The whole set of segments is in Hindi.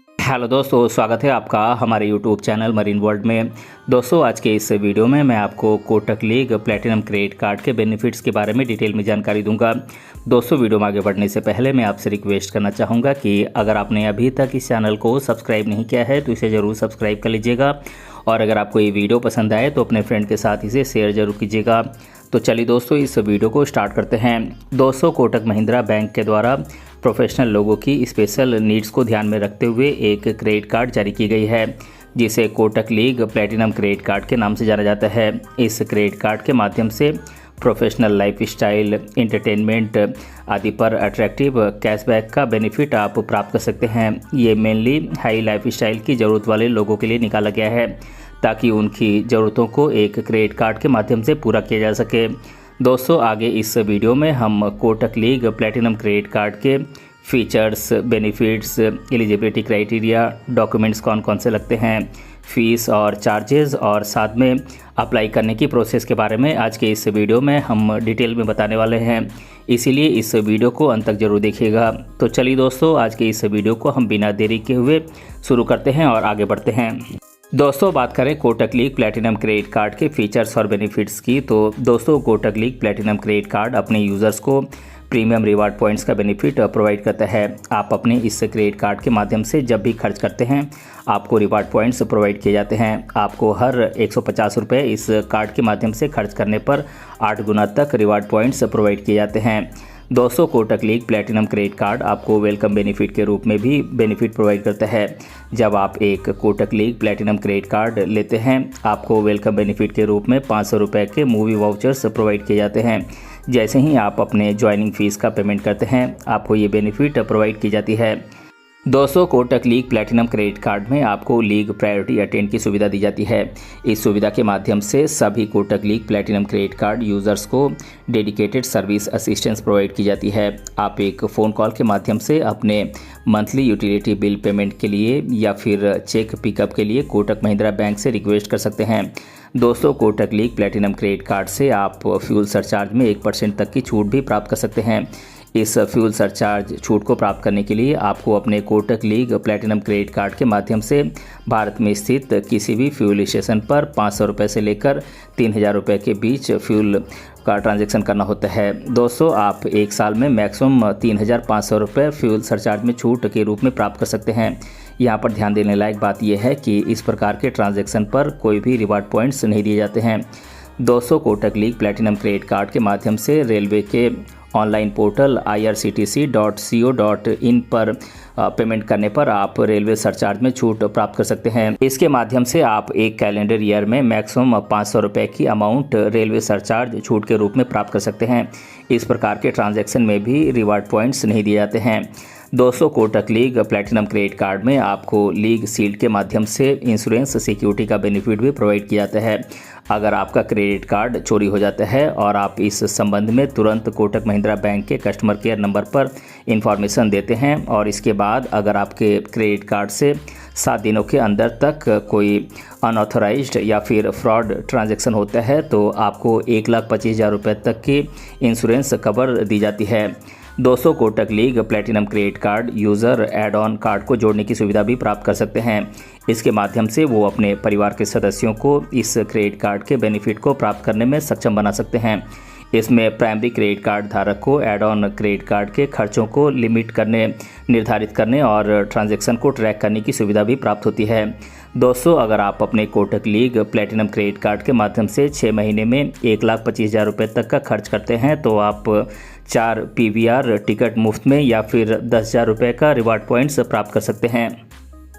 हेलो दोस्तों, स्वागत है आपका हमारे यूट्यूब चैनल मरीन वर्ल्ड में। दोस्तों, आज के इस वीडियो में मैं आपको Kotak league platinum credit card के बेनिफिट्स के बारे में डिटेल में जानकारी दूंगा। दोस्तों, वीडियो में आगे बढ़ने से पहले मैं आपसे रिक्वेस्ट करना चाहूँगा कि अगर आपने अभी तक इस चैनल को सब्सक्राइब नहीं किया है तो इसे ज़रूर सब्सक्राइब कर लीजिएगा, और अगर आपको ये वीडियो पसंद आए तो अपने फ्रेंड के साथ इसे शेयर जरूर कीजिएगा। तो चलिए दोस्तों, इस वीडियो को स्टार्ट करते हैं। दोस्तों, कोटक महिंद्रा बैंक के द्वारा प्रोफेशनल लोगों की स्पेशल नीड्स को ध्यान में रखते हुए एक क्रेडिट कार्ड जारी की गई है, जिसे Kotak league platinum credit card के नाम से जाना जाता है। इस क्रेडिट कार्ड के माध्यम से प्रोफेशनल लाइफस्टाइल, एंटरटेनमेंट आदि पर अट्रैक्टिव कैशबैक का बेनिफिट आप प्राप्त कर सकते हैं। ये मेनली हाई लाइफस्टाइल की ज़रूरत वाले लोगों के लिए निकाला गया है, ताकि उनकी ज़रूरतों को एक क्रेडिट कार्ड के माध्यम से पूरा किया जा सके। दोस्तों, आगे इस वीडियो में हम Kotak league platinum credit card के features, benefits, eligibility criteria, documents कौन कौन से लगते हैं, फीस और चार्जेस, और साथ में अप्लाई करने की प्रोसेस के बारे में आज के इस वीडियो में हम डिटेल में बताने वाले हैं। इसीलिए इस वीडियो को अंत तक जरूर देखिएगा। तो चलिए दोस्तों, आज के इस वीडियो को हम बिना देरी के हुए शुरू करते हैं और आगे बढ़ते हैं। दोस्तों, बात करें Kotak league platinum credit card के फीचर्स और बेनिफिट्स की, तो दोस्तों Kotak league platinum credit card अपने यूज़र्स को प्रीमियम रिवार्ड पॉइंट्स का बेनिफिट प्रोवाइड करता है। आप अपने इस क्रेडिट कार्ड के माध्यम से जब भी खर्च करते हैं आपको रिवार्ड पॉइंट्स प्रोवाइड किए जाते हैं। आपको हर 150 रुपये इस कार्ड के माध्यम से खर्च करने पर 8 गुना तक रिवार्ड पॉइंट्स प्रोवाइड किए जाते हैं। दोस्तों, Kotak league platinum credit card आपको वेलकम बेनिफिट के रूप में भी बेनिफिट प्रोवाइड करता है। जब आप एक Kotak league platinum credit card लेते हैं, आपको वेलकम बेनिफिट के रूप में 500 रुपये के मूवी वाउचर्स प्रोवाइड किए जाते हैं। जैसे ही आप अपने ज्वाइनिंग फीस का पेमेंट करते हैं, आपको ये बेनिफिट प्रोवाइड की जाती है। दोस्तों, Kotak league platinum credit card में आपको लीग प्रायोरिटी अटेंड की सुविधा दी जाती है। इस सुविधा के माध्यम से सभी Kotak league platinum credit card users को डेडिकेटेड सर्विस असिस्टेंस प्रोवाइड की जाती है। आप एक फ़ोन कॉल के माध्यम से अपने मंथली यूटिलिटी बिल पेमेंट के लिए या फिर चेक पिकअप के लिए कोटक महिंद्रा बैंक से रिक्वेस्ट कर सकते हैं। दोस्तों, Kotak league platinum credit card से आप फ्यूल सरचार्ज में 1% तक की छूट भी प्राप्त कर सकते हैं। इस फ्यूल सरचार्ज छूट को प्राप्त करने के लिए आपको अपने Kotak league platinum credit card के माध्यम से भारत में स्थित किसी भी फ्यूल स्टेशन पर 500 रुपये से लेकर 3000 रुपये के बीच फ्यूल का ट्रांजैक्शन करना होता है। दोस्तों, आप एक साल में मैक्सिमम 3500 रुपये फ्यूल सरचार्ज में छूट के रूप में प्राप्त कर सकते हैं। यहाँ पर ध्यान देने लायक बात यह है कि इस प्रकार के ट्रांजैक्शन पर कोई भी रिवार्ड पॉइंट्स नहीं दिए जाते हैं। दोस्तों, Kotak league platinum credit card के माध्यम से रेलवे के ऑनलाइन पोर्टल irctc.co.in पर पेमेंट करने पर आप रेलवे सरचार्ज में छूट प्राप्त कर सकते हैं। इसके माध्यम से आप एक कैलेंडर ईयर में मैक्सिमम 500 रुपये की अमाउंट रेलवे सरचार्ज छूट के रूप में प्राप्त कर सकते हैं। इस प्रकार के ट्रांजैक्शन में भी रिवार्ड पॉइंट्स नहीं दिए जाते हैं। दोस्तों, Kotak league platinum credit card में आपको लीग सील्ड के माध्यम से इंश्योरेंस सिक्योरिटी का बेनिफिट भी प्रोवाइड किया जाता है। अगर आपका क्रेडिट कार्ड चोरी हो जाता है और आप इस संबंध में तुरंत कोटक महिंद्रा बैंक के कस्टमर केयर नंबर पर इंफॉर्मेशन देते हैं, और इसके बाद अगर आपके क्रेडिट कार्ड से 7 दिनों के अंदर तक कोई अनऑथराइज्ड या फिर फ्रॉड ट्रांजैक्शन होता है, तो आपको 1,25,000 रुपये तक की इंश्योरेंस कवर दी जाती है। दोस्तों, Kotak league platinum credit card user add on card को जोड़ने की सुविधा भी प्राप्त कर सकते हैं। इसके माध्यम से वो अपने परिवार के सदस्यों को इस क्रेडिट कार्ड के बेनिफिट को प्राप्त करने में सक्षम बना सकते हैं। इसमें प्राइमरी क्रेडिट कार्ड धारक को एड ऑन क्रेडिट कार्ड के खर्चों को लिमिट करने, निर्धारित करने और ट्रांजैक्शन को ट्रैक करने की सुविधा भी प्राप्त होती है। दोस्तों, अगर आप अपने Kotak league platinum credit card के माध्यम से 6 महीने में 1,25,000 रुपये तक का खर्च करते हैं, तो आप 4 PVR टिकट मुफ्त में या फिर 10,000 रुपये का रिवार्ड पॉइंट्स प्राप्त कर सकते हैं।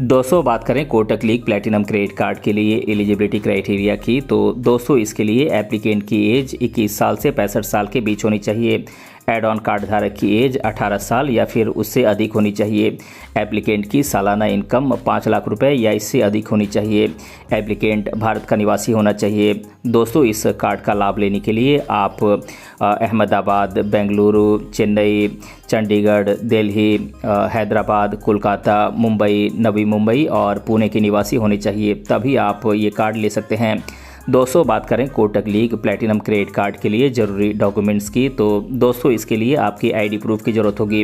दोस्तों, बात करें Kotak league platinum credit card के लिए एलिजिबिलिटी क्राइटेरिया की, तो दोस्तों इसके लिए एप्लीकेंट की एज 21 साल से 65 साल के बीच होनी चाहिए। एड ऑन कार्ड धारक की एज 18 साल या फिर उससे अधिक होनी चाहिए। एप्लीकेंट की सालाना इनकम 5 लाख रुपए या इससे अधिक होनी चाहिए। एप्लीकेंट भारत का निवासी होना चाहिए। दोस्तों, इस कार्ड का लाभ लेने के लिए आप अहमदाबाद, बेंगलुरु, चेन्नई, चंडीगढ़, दिल्ली, हैदराबाद, कोलकाता, मुंबई, नवी मुंबई और पुणे के निवासी होने चाहिए, तभी आप ये कार्ड ले सकते हैं। दोस्तों बात करें Kotak league platinum credit card के लिए ज़रूरी डॉक्यूमेंट्स की, तो दोस्तों इसके लिए आपकी आईडी प्रूफ की ज़रूरत होगी।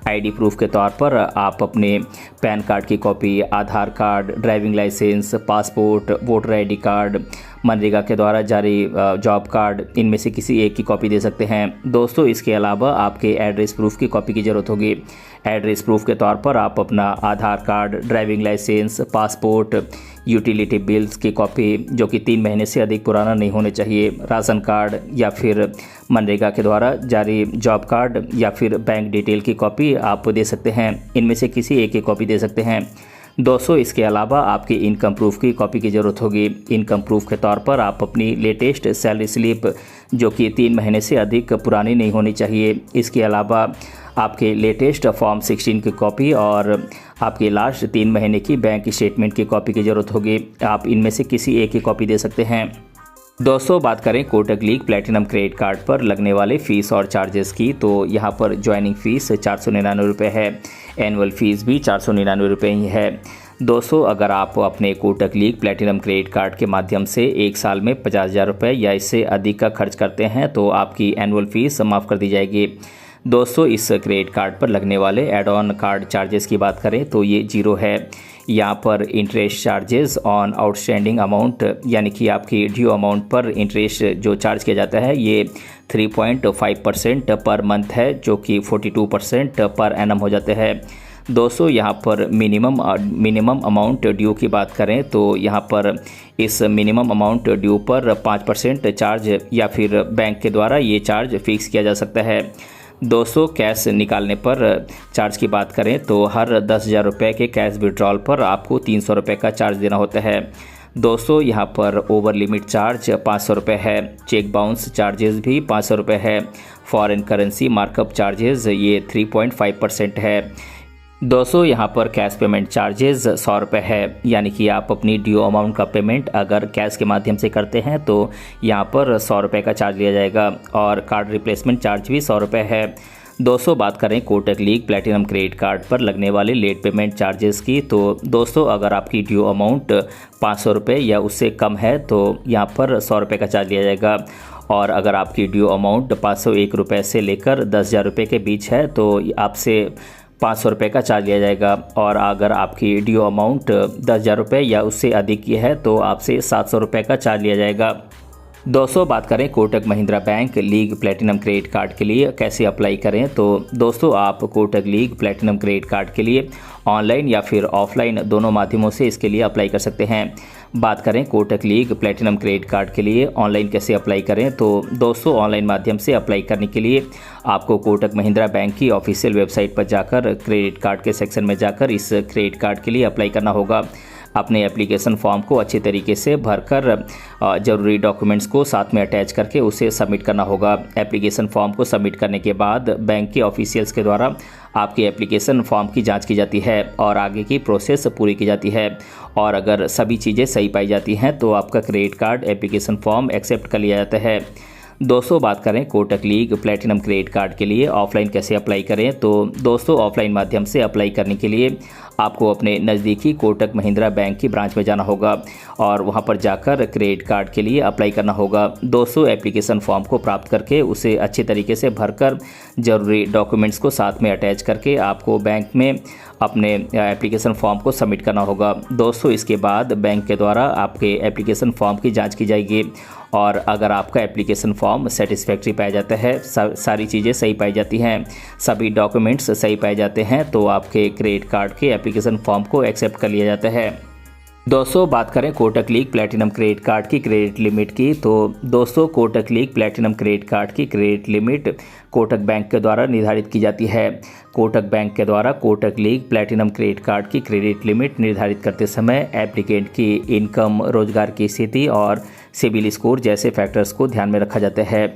आईडी प्रूफ के तौर पर आप अपने पैन कार्ड की copy, Aadhaar card, driving licence, passport, voter ID card, MNREGA के द्वारा जारी जॉब कार्ड, इनमें से किसी एक की कॉपी दे सकते हैं। दोस्तों इसके अलावा आपके एड्रेस प्रूफ की कॉपी की ज़रूरत होगी। एड्रेस प्रूफ के तौर पर आप अपना Aadhaar card, driving licence, passport, utility bills की कॉपी जो कि 3 महीने से अधिक पुराना नहीं होने चाहिए, राशन कार्ड या फिर मनरेगा के द्वारा जारी जॉब कार्ड या फिर बैंक डिटेल की कॉपी आप दे सकते हैं। इनमें से किसी एक की कॉपी दे सकते हैं। दोस्तों इसके अलावा आपकी इनकम प्रूफ की कॉपी की ज़रूरत होगी। इनकम प्रूफ के तौर पर आप अपनी लेटेस्ट सैलरी स्लिप जो कि 3 महीने से अधिक पुरानी नहीं होनी चाहिए। इसके अलावा आपके लेटेस्ट फॉर्म 16 की कॉपी और आपके लास्ट 3 महीने की बैंक स्टेटमेंट की कॉपी की ज़रूरत होगी। आप इनमें से किसी एक की कॉपी दे सकते हैं। दोस्तों बात करें Kotak league platinum credit card पर लगने वाले फ़ीस और चार्जेस की, तो यहाँ पर ज्वाइनिंग फ़ीस 499 रुपये है। एनुअल फ़ीस भी 499 रुपये ही है। दोस्तों अगर आप अपने Kotak league platinum credit card के माध्यम से 1 साल में 50,000 रुपये या इससे अधिक का खर्च करते हैं तो आपकी एनुअल फ़ीस माफ़ कर दी जाएगी। दोस्तों इस क्रेडिट कार्ड पर लगने वाले एड ऑन कार्ड चार्जेस की बात करें तो ये 0 है। यहाँ पर interest charges on outstanding amount यानी कि आपकी ड्यू अमाउंट पर इंटरेस्ट जो चार्ज किया जाता है ये 3.5% पर मंथ है, जो कि 42% पर एनम हो जाते हैं। दोस्तों यहाँ पर मिनिमम अमाउंट ड्यू की बात करें तो यहाँ पर इस मिनिमम अमाउंट ड्यू पर 5% चार्ज या फिर बैंक के द्वारा ये चार्ज फिक्स किया जा सकता है। दोस्तों कैश निकालने पर चार्ज की बात करें तो हर 10,000 रुपये के कैश विड्रॉल पर आपको 300 रुपये का चार्ज देना होता है। दोस्तों यहाँ पर ओवर लिमिट चार्ज 500 रुपये है। चेक बाउंस चार्जेस भी 500 रुपये है। फॉरेन करेंसी मार्कअप चार्जेस ये 3.5% है। दोस्तों यहाँ पर कैश पेमेंट चार्जेस 100 रुपये है, यानी कि आप अपनी ड्यू अमाउंट का पेमेंट अगर कैश के माध्यम से करते हैं तो यहाँ पर 100 रुपये का चार्ज लिया जाएगा और कार्ड रिप्लेसमेंट चार्ज भी 100 रुपये है। दोस्तों बात करें Kotak league platinum credit card पर लगने वाले लेट पेमेंट चार्जेस की, तो दोस्तों अगर आपकी ड्यू अमाउंट 500 रुपये या उससे कम है तो यहाँ पर 100 रुपये का चार्ज लिया जाएगा। और अगर आपकी ड्यू अमाउंट 501 रुपये से लेकर 10,000 रुपये के बीच है तो आपसे 500 रुपये का चार्ज लिया जाएगा। और अगर आपकी ड्यू अमाउंट 10,000 रुपये या उससे अधिक की है तो आपसे 700 रुपये का चार्ज लिया जाएगा। दोस्तों बात करें Kotak Mahindra bank league platinum credit card के लिए कैसे अप्लाई करें, तो दोस्तों आप Kotak league platinum credit card के लिए ऑनलाइन या फिर ऑफलाइन दोनों माध्यमों से इसके लिए अप्लाई कर सकते हैं। बात करें Kotak league platinum credit card के लिए ऑनलाइन कैसे अप्लाई करें, तो दोस्तों ऑनलाइन माध्यम से अप्लाई करने के लिए आपको कोटक महिंद्रा बैंक की ऑफिशियल वेबसाइट पर जाकर क्रेडिट कार्ड के सेक्शन में जाकर इस क्रेडिट कार्ड के लिए अप्लाई करना होगा। अपने एप्लीकेशन फॉर्म को अच्छे तरीके से भरकर ज़रूरी डॉक्यूमेंट्स को साथ में अटैच करके उसे सबमिट करना होगा। एप्लीकेशन फॉर्म को सबमिट करने के बाद बैंक के ऑफिशियल्स के द्वारा आपके एप्लीकेशन फॉर्म की जांच की जाती है और आगे की प्रोसेस पूरी की जाती है। और अगर सभी चीज़ें सही पाई जाती हैं तो आपका credit card application form accept कर लिया जाता है। दोस्तों बात करें Kotak league platinum credit card के लिए ऑफलाइन कैसे अप्लाई करें, तो दोस्तों ऑफलाइन माध्यम से अप्लाई करने के लिए आपको अपने नज़दीकी कोटक महिंद्रा बैंक की ब्रांच में जाना होगा और वहां पर जाकर क्रेडिट कार्ड के लिए अप्लाई करना होगा। दोस्तों एप्लीकेशन फॉर्म को प्राप्त करके उसे अच्छे तरीके से भरकर ज़रूरी डॉक्यूमेंट्स को साथ में अटैच करके आपको बैंक में अपने एप्लीकेशन फॉर्म को सबमिट करना होगा। दोस्तों इसके बाद बैंक के द्वारा आपके एप्लीकेशन फॉर्म की जांच की जाएगी और अगर आपका एप्लीकेशन फॉर्म सेटिस्फैक्ट्री पाया जाता है, सारी चीज़ें सही पाई जाती हैं, सभी डॉक्यूमेंट्स सही पाए जाते हैं तो आपके क्रेडिट कार्ड के एप्लीकेशन फॉर्म को एक्सेप्ट कर लिया जाता है। दोस्तों बात करें Kotak league platinum credit card की क्रेडिट लिमिट की, तो दोस्तों Kotak league platinum credit card की क्रेडिट लिमिट कोटक बैंक के द्वारा निर्धारित की जाती है। कोटक बैंक के द्वारा Kotak league platinum credit card की क्रेडिट लिमिट निर्धारित करते समय एप्लीकेंट की इनकम, रोजगार की स्थिति और सिबिल स्कोर जैसे फैक्टर्स को ध्यान में रखा जाता है।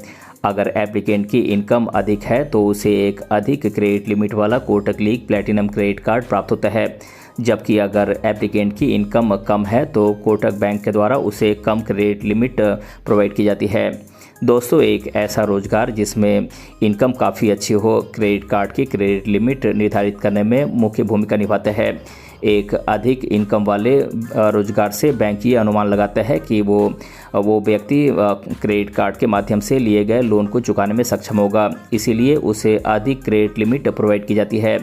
अगर एप्लीकेंट की इनकम अधिक है तो उसे एक अधिक क्रेडिट लिमिट वाला Kotak league platinum credit card प्राप्त होता है, जबकि अगर एप्लीकेंट की इनकम कम है तो कोटक बैंक के द्वारा उसे कम क्रेडिट लिमिट प्रोवाइड की जाती है। दोस्तों, एक ऐसा रोजगार जिसमें इनकम काफ़ी अच्छी हो क्रेडिट कार्ड की क्रेडिट लिमिट निर्धारित करने में मुख्य भूमिका निभाता है। एक अधिक इनकम वाले रोजगार से बैंक ये अनुमान लगाता है कि वो व्यक्ति क्रेडिट कार्ड के माध्यम से लिए गए लोन को चुकाने में सक्षम होगा, इसीलिए उसे अधिक क्रेडिट लिमिट प्रोवाइड की जाती है।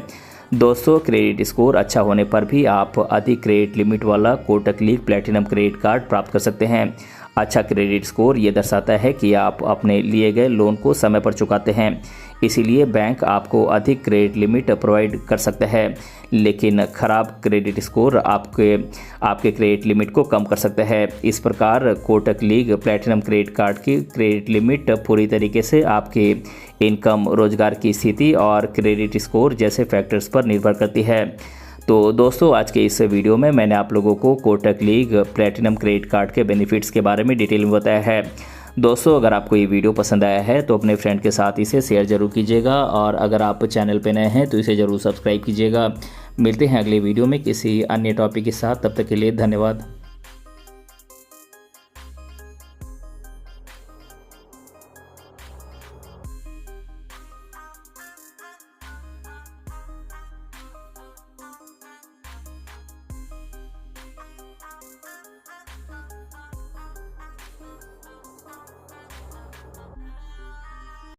दोस्तों, क्रेडिट स्कोर अच्छा होने पर भी आप अधिक क्रेडिट लिमिट वाला Kotak league platinum credit card प्राप्त कर सकते हैं। अच्छा क्रेडिट स्कोर ये दर्शाता है कि आप अपने लिए गए लोन को समय पर चुकाते हैं, इसीलिए बैंक आपको अधिक क्रेडिट लिमिट प्रोवाइड कर सकता है। लेकिन खराब क्रेडिट स्कोर आपके क्रेडिट लिमिट को कम कर सकता है। इस प्रकार Kotak league platinum credit card की क्रेडिट लिमिट पूरी तरीके से आपके इनकम, रोजगार की स्थिति और क्रेडिट स्कोर जैसे फैक्टर्स पर निर्भर करती है। तो दोस्तों, आज के इस वीडियो में मैंने आप लोगों को Kotak league platinum credit card के बेनिफिट्स के बारे में डिटेल में बताया है। दोस्तों, अगर आपको ये वीडियो पसंद आया है तो अपने फ्रेंड के साथ इसे शेयर जरूर कीजिएगा और अगर आप चैनल पे नए हैं तो इसे ज़रूर सब्सक्राइब कीजिएगा। मिलते हैं अगले वीडियो में किसी अन्य टॉपिक के साथ, तब तक के लिए धन्यवाद।